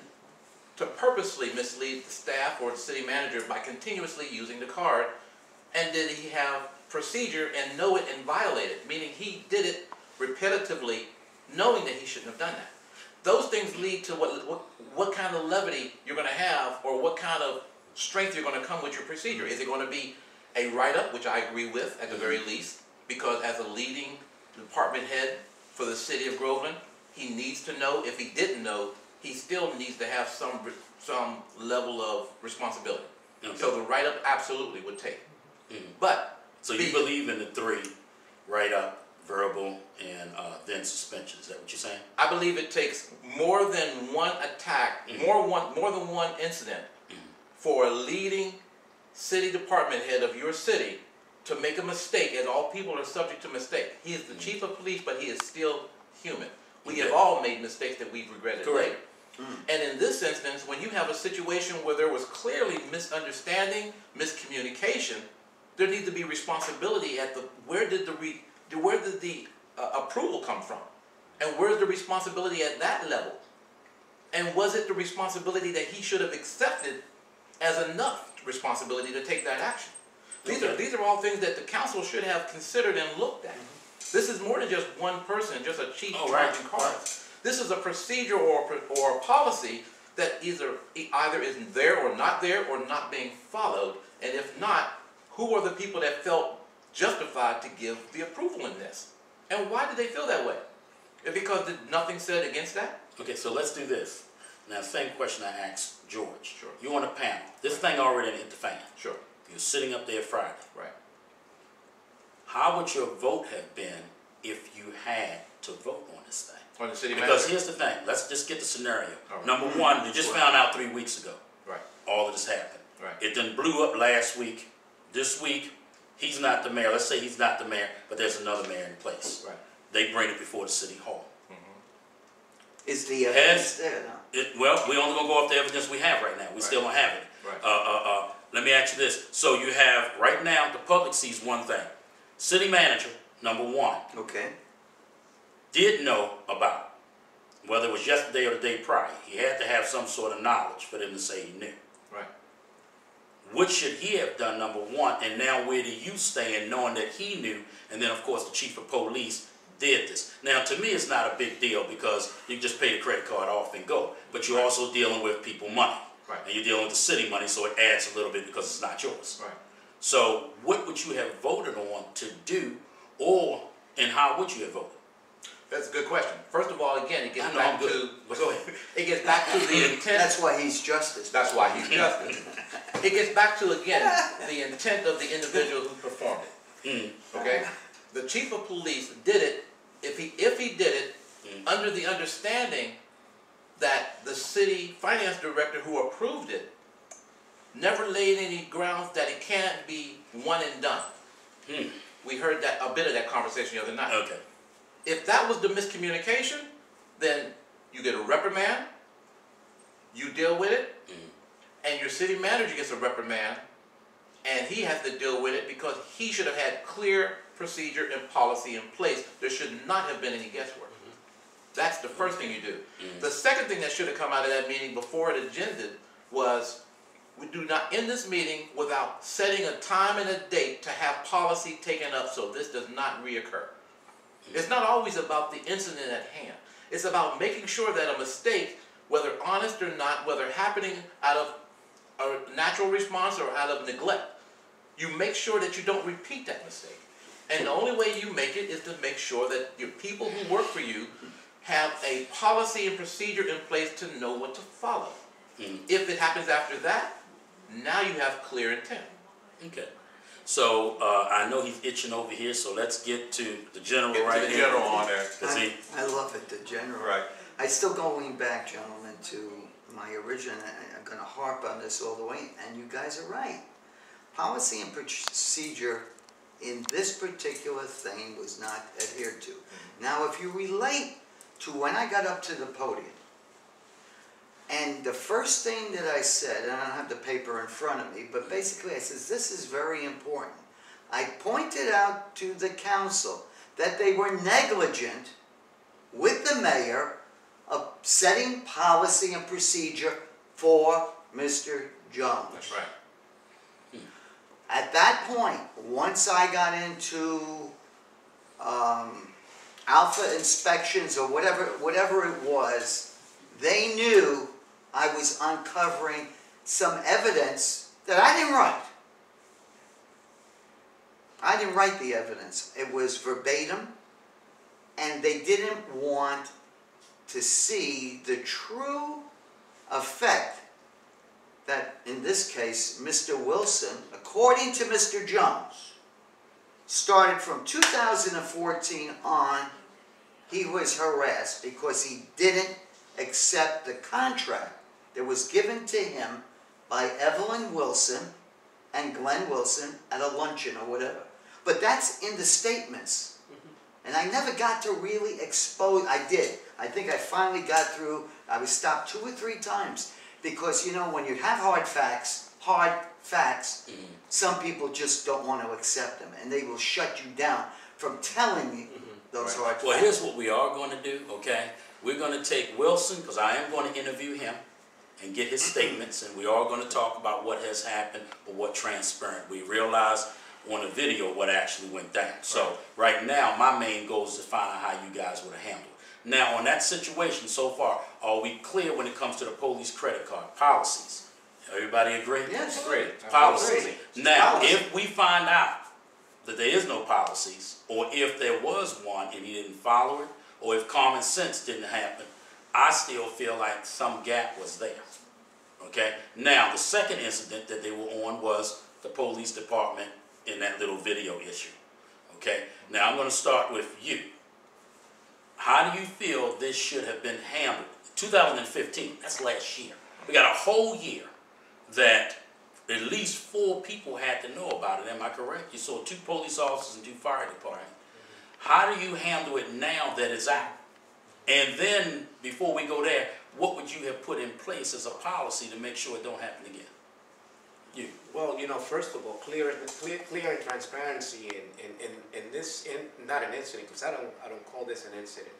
to purposely mislead the staff or the city manager by continuously using the card? And did he have procedure and know it and violate it? Meaning he did it repetitively, knowing that he shouldn't have done that. Those things lead to what kind of levity you're going to have, or what kind of strength you're going to come with your procedure. Is it going to be a write-up, which I agree with at the very least, because as a leading department head for the city of Groveland. He needs to know. If he didn't know, he still needs to have some level of responsibility. Okay. So the write-up absolutely would take. But So you believe in the 3, write-up, verbal, and then suspension. Is that what you're saying? I believe it takes more than one attack, more than one incident for a leading city department head of your city to make a mistake, and all people are subject to mistake. He is the chief of police, but he is still human. We have all made mistakes that we've regretted later. And in this instance, when you have a situation where there was clearly misunderstanding, miscommunication, there needs to be responsibility at where did the approval come from? And where's the responsibility at that level? And was it the responsibility that he should have accepted as enough responsibility to take that action? These are all things that the council should have considered and looked at. This is more than just one person, just a chief charging cards. This is a procedure or a policy that either isn't there or not being followed. And if not, who are the people that felt justified to give the approval in this? And why did they feel that way? Because nothing said against that? Okay, so let's do this. Now, same question I asked George. Sure. You on a panel. This thing already hit the fan. Sure. You're sitting up there Friday. Right. How would your vote have been if you had to vote on this thing? On the city Because manager? here's the thing. Let's just get the scenario. All right. Number one, you just found out 3 weeks ago. Right. All of this happened. Right. It done blew up last week. This week, he's not the mayor. Let's say he's not the mayor, but there's another mayor in place. Right. They bring it before the city hall. Is the evidence there now? Well, we only gonna go off the evidence we have right now. We still don't have it. Right. Let me ask you this. So you have, right now, the public sees one thing. City manager, number one, Okay. did know about, whether it was yesterday or the day prior, he had to have some sort of knowledge for them to say he knew. Right. What should he have done, number one, and now where do you stand knowing that he knew, and then of course the chief of police did this. Now to me it's not a big deal because you just pay the credit card off and go, but you're also dealing with people money. Right. And you're dealing with the city money, so it adds a little bit because it's not yours. Right. So what would you have voted on to do, and how would you have voted? That's a good question. First of all, again, it gets back to Go ahead. it gets back to the intent. That's why he's justice. That's why he's justice. It gets back to, again, the intent of the individual who performed it. Okay? The chief of police did it, if he did it, under the understanding that the city finance director who approved it never laid any grounds that it can't be one and done. We heard that a bit of that conversation the other night. Okay. If that was the miscommunication, then you get a reprimand, you deal with it, and your city manager gets a reprimand, and he has to deal with it because he should have had clear procedure and policy in place. There should not have been any guesswork. That's the first thing you do. The second thing that should have come out of that meeting before it agended was, we do not end this meeting without setting a time and a date to have policy taken up so this does not reoccur. It's not always about the incident at hand. It's about making sure that a mistake, whether honest or not, whether happening out of a natural response or out of neglect, you make sure that you don't repeat that mistake. And the only way you make it is to make sure that your people who work for you have a policy and procedure in place to know what to follow. If it happens after that, now you have clear intent. Okay. So I know he's itching over here, so let's get to the general right the here. general on there. I love it, the general. Right. I still going back, gentlemen, to my original, I'm going to harp on this all the way, and you guys are right. Policy and procedure in this particular thing was not adhered to. Now, if you relate to when I got up to the podium, and the first thing that I said, and I don't have the paper in front of me, but basically I says, this is very important. I pointed out to the council that they were negligent with the mayor of setting policy and procedure for Mr. Jones. That's right. At that point, once I got into alpha inspections or whatever it was, they knew I was uncovering some evidence that I didn't write. I didn't write the evidence. It was verbatim and they didn't want to see the true effect that, in this case, Mr. Wilson, according to Mr. Jones, started from 2014 on, he was harassed because he didn't accept the contract that was given to him by Evelyn Wilson and Glenn Wilson at a luncheon or whatever. But that's in the statements. And I never got to really expose, I did. I think I finally got through, I was stopped 2 or 3 times. Because, you know, when you have hard facts, some people just don't want to accept them. And they will shut you down from telling you those hard facts. Well, here's what we are going to do, okay? We're going to take Wilson, because I am going to interview him and get his statements, and we are going to talk about what has happened or what transparent. We realized on the video what actually went down. So right now, my main goal is to find out how you guys would have handled it. Now, on that situation so far, are we clear when it comes to the police credit card policies? Everybody agree? Yes. Great. Policies. Agree. Now, Policy. if we find out that there is no policies, or if there was one and he didn't follow it, or if common sense didn't happen, I still feel like some gap was there. Okay? Now, the second incident that they were on was the police department in that little video issue. Okay? Now, I'm going to start with you. How do you feel this should have been handled? 2015, that's last year. We got a whole year that at least 4 people had to know about it. Am I correct? You saw 2 police officers and 2 fire department. How do you handle it now that it's out? And then, before we go there, what would you have put in place as a policy to make sure it don't happen again? You. Well, you know, first of all, clear and transparency in this, not an incident, because I don't call this an incident,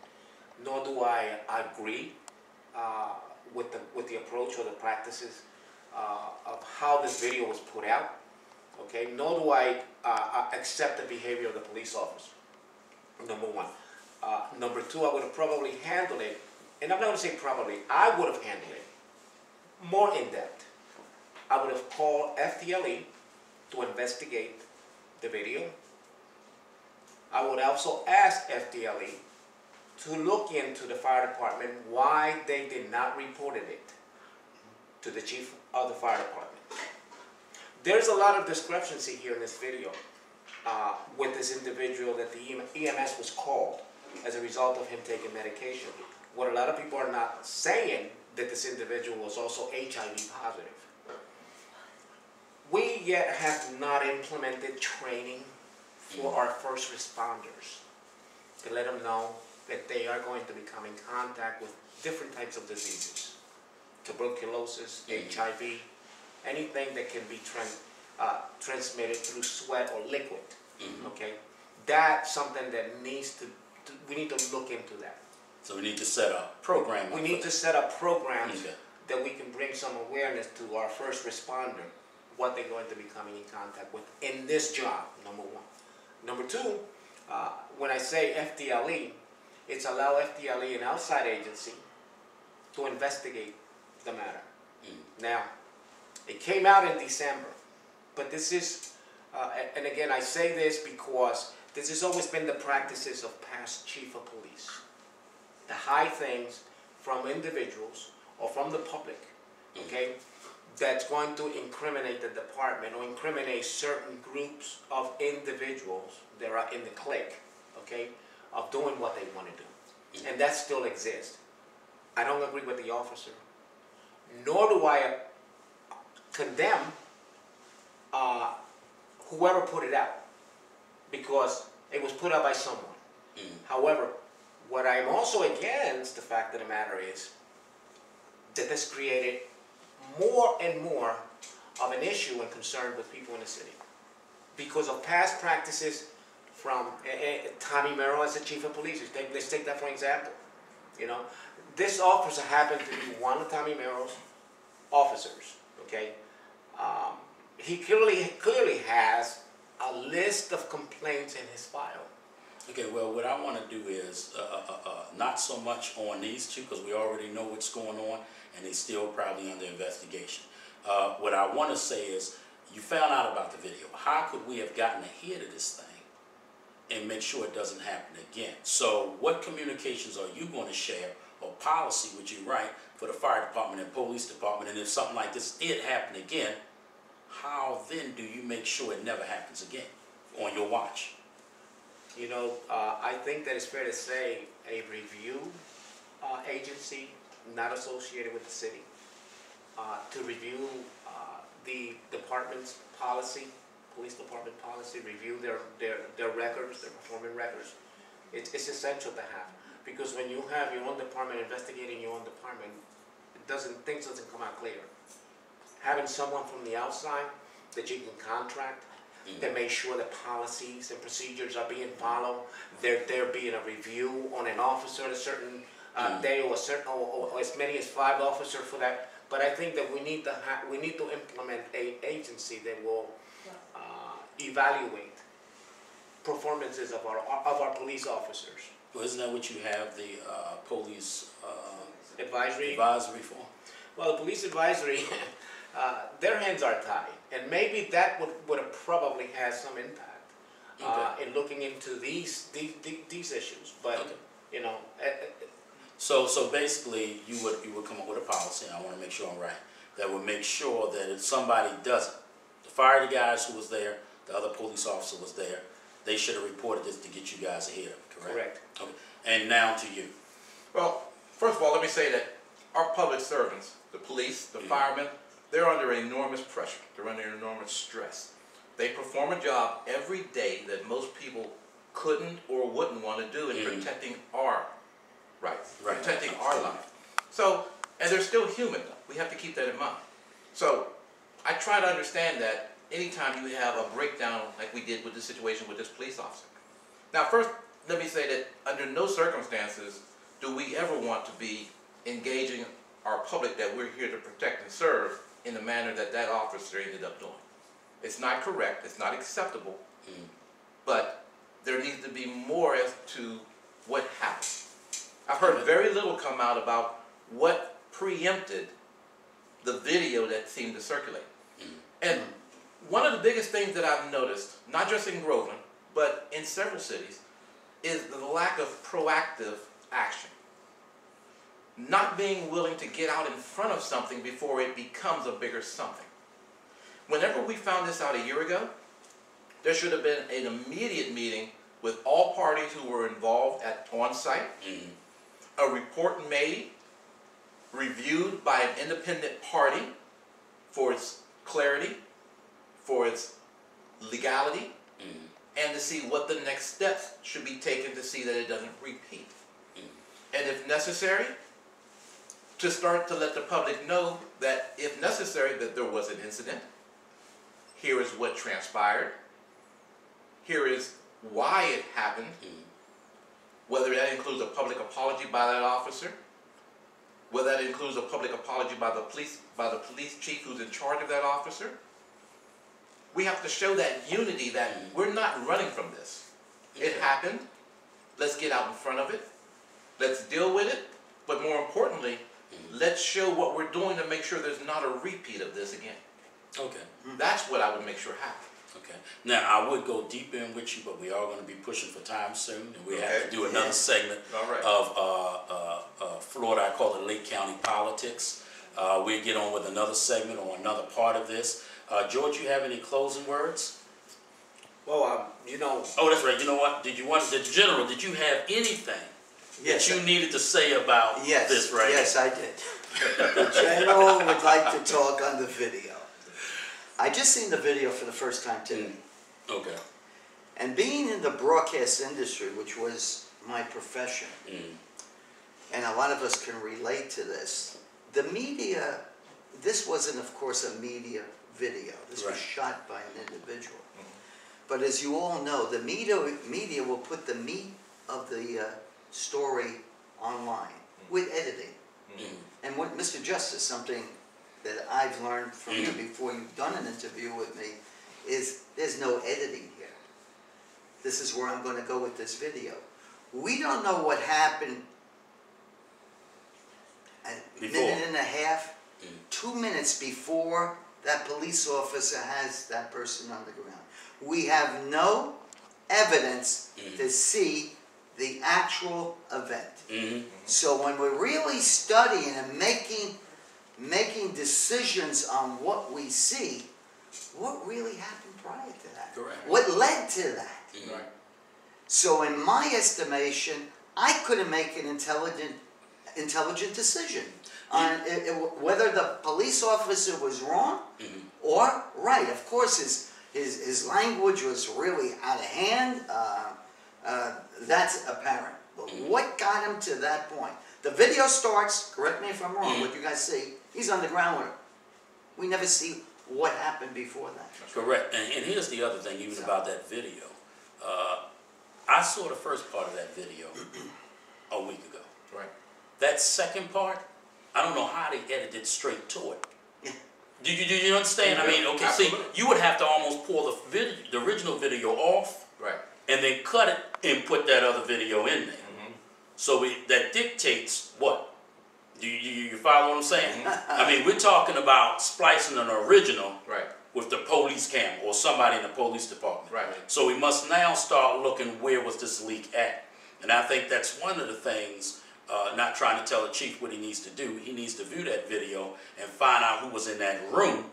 nor do I agree with the approach or the practices of how this video was put out. Okay, nor do I accept the behavior of the police officer. Number one. Number two, I would have probably handled it, and I'm not going to say probably, I would have handled it more in depth. I would have called FTLE to investigate the video. I would also ask FTLE to look into the fire department why they did not report it to the chief of the fire department. There's a lot of discrepancy here in this video with this individual that the EMS was called as a result of him taking medication. What a lot of people are not saying, that this individual was also HIV positive. We yet have not implemented training for our first responders to let them know that they are going to become in contact with different types of diseases. Tuberculosis, HIV, anything that can be transmitted through sweat or liquid. Okay, that's something that needs to, we need to look into that. So we need to set up programs. We need to set up programs that we can bring some awareness to our first responder, what they're going to be coming in contact with in this job, number one. Number two, when I say FTLE, it's allow FTLE, an outside agency, to investigate the matter. Now, it came out in December, but this is, and again, I say this because this has always been the practices of past chief of police, to hide things from individuals or from the public, okay, that's going to incriminate the department or incriminate certain groups of individuals that are in the clique, okay, of doing what they want to do. And that still exists. I don't agree with the officer, nor do I condemn whoever put it out, because it was put out by someone. However, what I'm also against, the fact of the matter is that this created more and more of an issue and concern with people in the city because of past practices from Tommy Merrill as the chief of police. Let's take that for example. You know, this officer happened to be one of Tommy Merrill's officers. Okay, he clearly has a list of complaints in his file. Okay, well, what I want to do is not so much on these two, because we already know what's going on, and they're still probably under investigation. What I want to say is, you found out about the video. How could we have gotten ahead of this thing and make sure it doesn't happen again. So what communications are you going to share, or policy would you write for the fire department and police department? And if something like this did happen again, how then do you make sure it never happens again on your watch? You know, I think that it's fair to say a review agency not associated with the city to review the department's policy, police department policy, review their records, their performing records. It's essential to have, because when you have your own department investigating your own department, things doesn't come out clear. Having someone from the outside that you can contract that make sure that policies and procedures are being followed, there being a review on an officer at a certain day, or as many as 5 officers for that. But I think that we need to implement an agency that will evaluate performances of our police officers. Well, isn't that what you have the police Advisory for? Well, the police advisory, their hands are tied, and maybe that would have probably had some impact in looking into these issues. But you know, so basically, you would come up with a policy, and I want to make sure I'm right, that would make sure that if somebody doesn't, the fire guys who was there, the other police officer was there, they should have reported this to get you guys ahead of it, correct? Correct. Okay. And now to you. Well, first of all, let me say that our public servants, the police, the firemen, they're under enormous pressure. They're under enormous stress. They perform a job every day that most people couldn't or wouldn't want to do in protecting our rights, protecting our life. So, and they're still human, though. We have to keep that in mind. So, I try to understand that anytime you have a breakdown like we did with the situation with this police officer. Now, first, let me say that under no circumstances do we ever want to be engaging our public that we're here to protect and serve in the manner that that officer ended up doing. It's not correct, it's not acceptable, but there needs to be more as to what happened. I've heard very little come out about what preempted the video that seemed to circulate. And one of the biggest things that I've noticed, not just in Groveland, but in several cities, is the lack of proactive action. Not being willing to get out in front of something before it becomes a bigger something. Whenever we found this out a year ago, there should have been an immediate meeting with all parties who were involved on site, a report made, reviewed by an independent party for its clarity, for its legality, and to see what the next steps should be taken to see that it doesn't repeat. And if necessary, to start to let the public know that if necessary that there was an incident, here is what transpired, here is why it happened, whether that includes a public apology by that officer, whether that includes a public apology by the police chief who's in charge of that officer. We have to show that unity that we're not running from this. It happened. Let's get out in front of it. Let's deal with it. But more importantly, let's show what we're doing to make sure there's not a repeat of this again. Okay. That's what I would make sure happens. Okay. Now, I would go deeper in with you, but we are going to be pushing for time soon, and we have to do another segment of Florida. I call it Lake County politics. We'll get on with another segment or another part of this. George, you have any closing words? well, you know. Oh, that's right. You know what? Did you have anything that you needed to say about this right Yes, I did. The General would like to talk on the video. I just seen the video for the first time today. Okay. And being in the broadcast industry, which was my profession, and a lot of us can relate to this, the media, this wasn't, of course, a media video. This was shot by an individual. But as you all know, the media will put the meat of the story online with editing. And what Mr. Justice, something that I've learned from you before you've done an interview with me, is there's no editing here. This is where I'm going to go with this video. We don't know what happened a minute and a half, 2 minutes before that police officer has that person on the ground. We have no evidence to see the actual event. So when we're really studying and making decisions on what we see, what really happened prior to that? Correct. What led to that? Right. So in my estimation, I couldn't make an intelligent decision on whether the police officer was wrong or right. Of course, his language was really out of hand. That's apparent. But what got him to that point? The video starts, correct me if I'm wrong, what you guys see, he's on the ground with him. We never see what happened before that. Correct. And here's the other thing, even about that video. I saw the first part of that video a week ago. Right. That second part, I don't know how they edited straight to it. Do you understand? I mean, okay, Absolutely. see, you would have to almost pull the original video off, Right. and then cut it and put that other video in there. So that dictates what? Do you follow what I'm saying? I mean, we're talking about splicing an original Right. with the police cam or somebody in the police department. Right. So we must now start looking where was this leak at. And I think that's one of the things, not trying to tell the chief what he needs to do. He needs to view that video and find out who was in that room.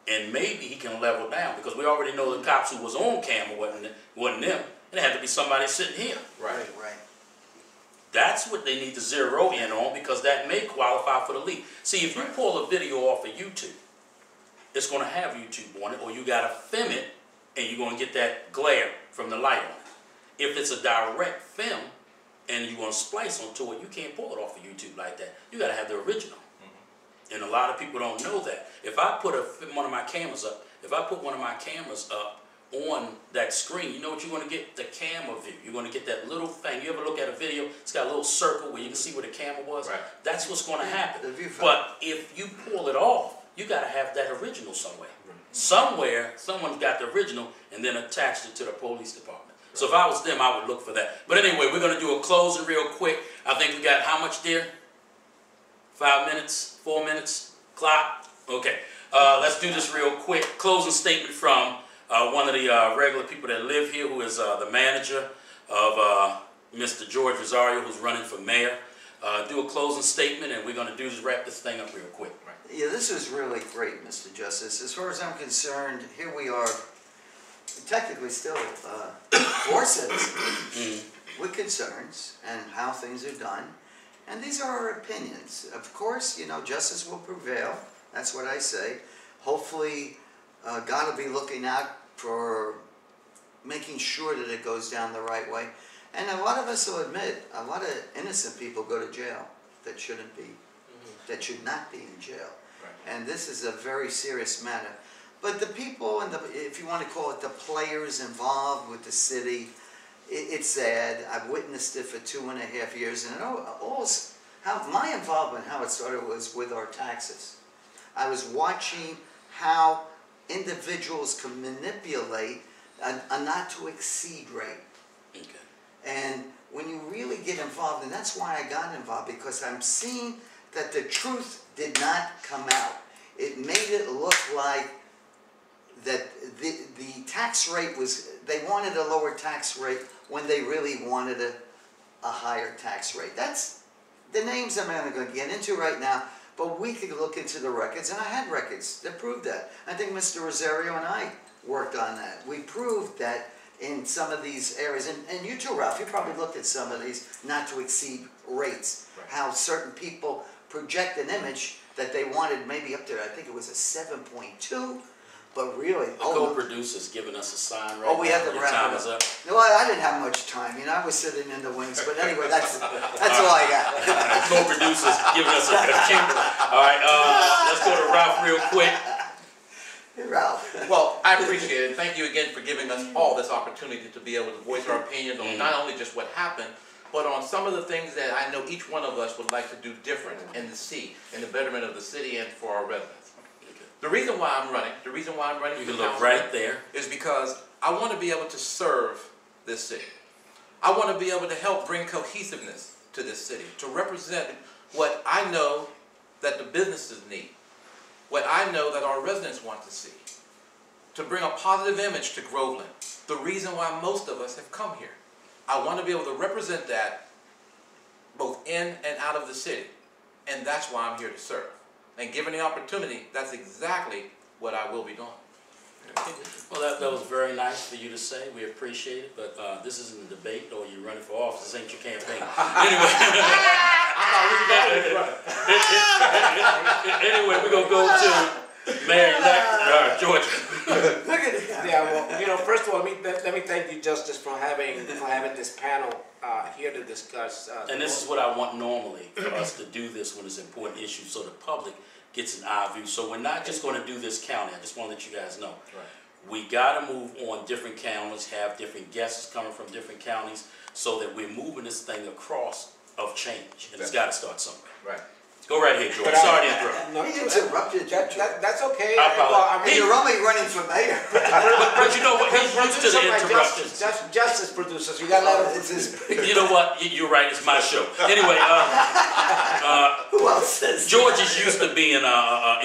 And maybe he can level down, because we already know the cops who was on camera wasn't them. It had to be somebody sitting here. Right. Right. That's what they need to zero in on, because that may qualify for the leak. See, if you pull a video off of YouTube, it's going to have YouTube on it, or you got to film it, and you're going to get that glare from the light on it. If it's a direct film, and you're going to splice onto it, you can't pull it off of YouTube like that. You got to have the original. And a lot of people don't know that. If I put one of my cameras up, on that screen, you know what you're going to get? The camera view. You're going to get that little thing. You ever look at a video, it's got a little circle where you can see where the camera was? Right. That's what's going to happen. The viewfinder. But if you pull it off, you got to have that original somewhere. Somewhere, someone's got the original and then attached it to the police department. So if I was them, I would look for that. But anyway, we're going to do a closing real quick. I think we got how much there? 5 minutes? 4 minutes? Clock? Okay. Let's do this real quick. Closing statement from one of the regular people that live here, who is the manager of Mr. George Rosario, who's running for mayor. Do a closing statement, and we're going to wrap this thing up real quick. Yeah, this was really great, Mr. Justice. As far as I'm concerned, here we are, technically still 4 citizens with concerns and how things are done. And these are our opinions. Of course, you know, justice will prevail. That's what I say. Hopefully, God will be looking out for making sure that it goes down the right way. And a lot of us will admit, a lot of innocent people go to jail that shouldn't be, that should not be in jail. Right. And this is a very serious matter. But the people, and if you want to call it the players involved with the city, it's sad. I've witnessed it for 2.5 years. And how my involvement, how it started, was with our taxes. I was watching how individuals can manipulate a not to exceed rate. Okay. And when you really get involved, and that's why I got involved, because I'm seeing that the truth did not come out. It made it look like that the tax rate was, they wanted a lower tax rate when they really wanted a higher tax rate. That's the names I'm not going to get into right now, but we could look into the records, and I had records that proved that. I think Mr. Rosario and I worked on that. We proved that in some of these areas, and you too, Ralph, you probably looked at some of these not to exceed rates, how certain people project an image that they wanted maybe up there, I think it was a 7.2, but really, The co-producer's giving us a sign right oh, we now. have to Your wrap time it is up. up. No, I didn't have much time, you know, I was sitting in the wings, but anyway, that's all I got. The co-producer's giving us a cue. All right, let's go to Ralph real quick. Hey, Ralph. Well, I appreciate it. Thank you again for giving us all this opportunity to be able to voice our opinions on not only just what happened, but on some of the things that I know each one of us would like to do different and to see in the betterment of the city and for our residents. The reason why I'm running, You can look right there. is because I want to be able to serve this city. I want to be able to help bring cohesiveness to this city, to represent what I know that the businesses need, what I know that our residents want to see, to bring a positive image to Groveland. The reason why most of us have come here. I want to be able to represent that both in and out of the city. And that's why I'm here to serve. And given the opportunity, that's exactly what I will be doing. Well, that was very nice for you to say. We appreciate it, but this isn't a debate or you're running for office. This ain't your campaign. Anyway. Anyway, we're going to go to Mayor-elect George. Look at it. Yeah, well, you know, first of all, let me thank you, Justice, for having this panel here to discuss. And this is what I want normally, for us to do this when it's important issues, so the public gets an eye view. So we're not just going to do this county. I just want to let you guys know. Right. We got to move on different counties, have different guests coming from different counties, so that we're moving this thing across of change. And it's got to start somewhere. Right. Go right ahead, George. Sorry to interrupt. No, He interrupted you. That's okay. I And you're only running for mayor. But you know what? He's used to the interruptions. Justice producers, you got to let him. You know what? You're right. It's my show. Anyway, Who else says George is used to being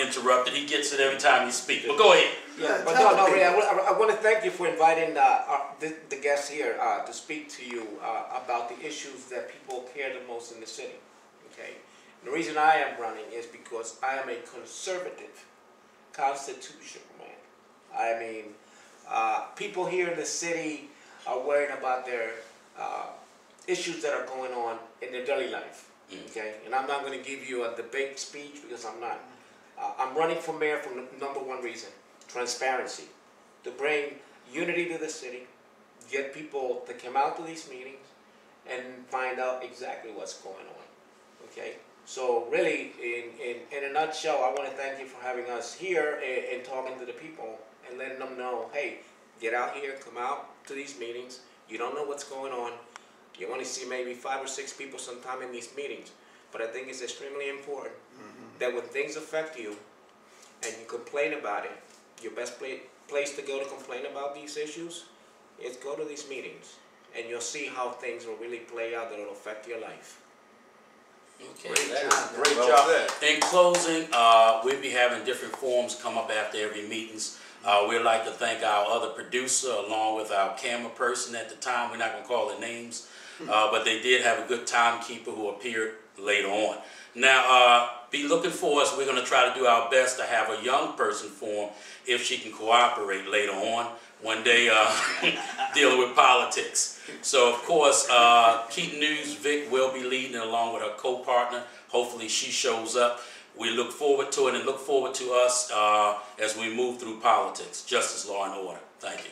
interrupted. He gets it every time you speak. But go ahead. Yeah, but no, Ray, I want to thank you for inviting the guests here to speak to you about the issues that people care the most in the city. Okay. The reason I am running is because I am a conservative, constitutional man. I mean, people here in the city are worrying about their issues that are going on in their daily life. Okay, and I'm not going to give you a debate speech because I'm not. I'm running for mayor for the number one reason: transparency, to bring unity to the city, get people to come out to these meetings, and find out exactly what's going on. Okay. So really, in a nutshell, I want to thank you for having us here and talking to the people and letting them know, hey, get out here, come out to these meetings. You don't know what's going on. You only see maybe 5 or 6 people sometime in these meetings. But I think it's extremely important that when things affect you and you complain about it, your best place to go to complain about these issues is go to these meetings. And you'll see how things will really play out that will affect your life. Okay, great job. In closing, we'll be having different forums come up after every meetings. We'd like to thank our other producer along with our camera person at the time. We're not going to call their names, but they did have a good timekeeper who appeared later on. Now, be looking for us. We're going to try to do our best to have a young person form if she can cooperate later on one day dealing with politics. So, of course, Keaton News, Vic will be leading it along with her co-partner. Hopefully she shows up. We look forward to it and look forward to us as we move through politics. Justice, law, and order. Thank you.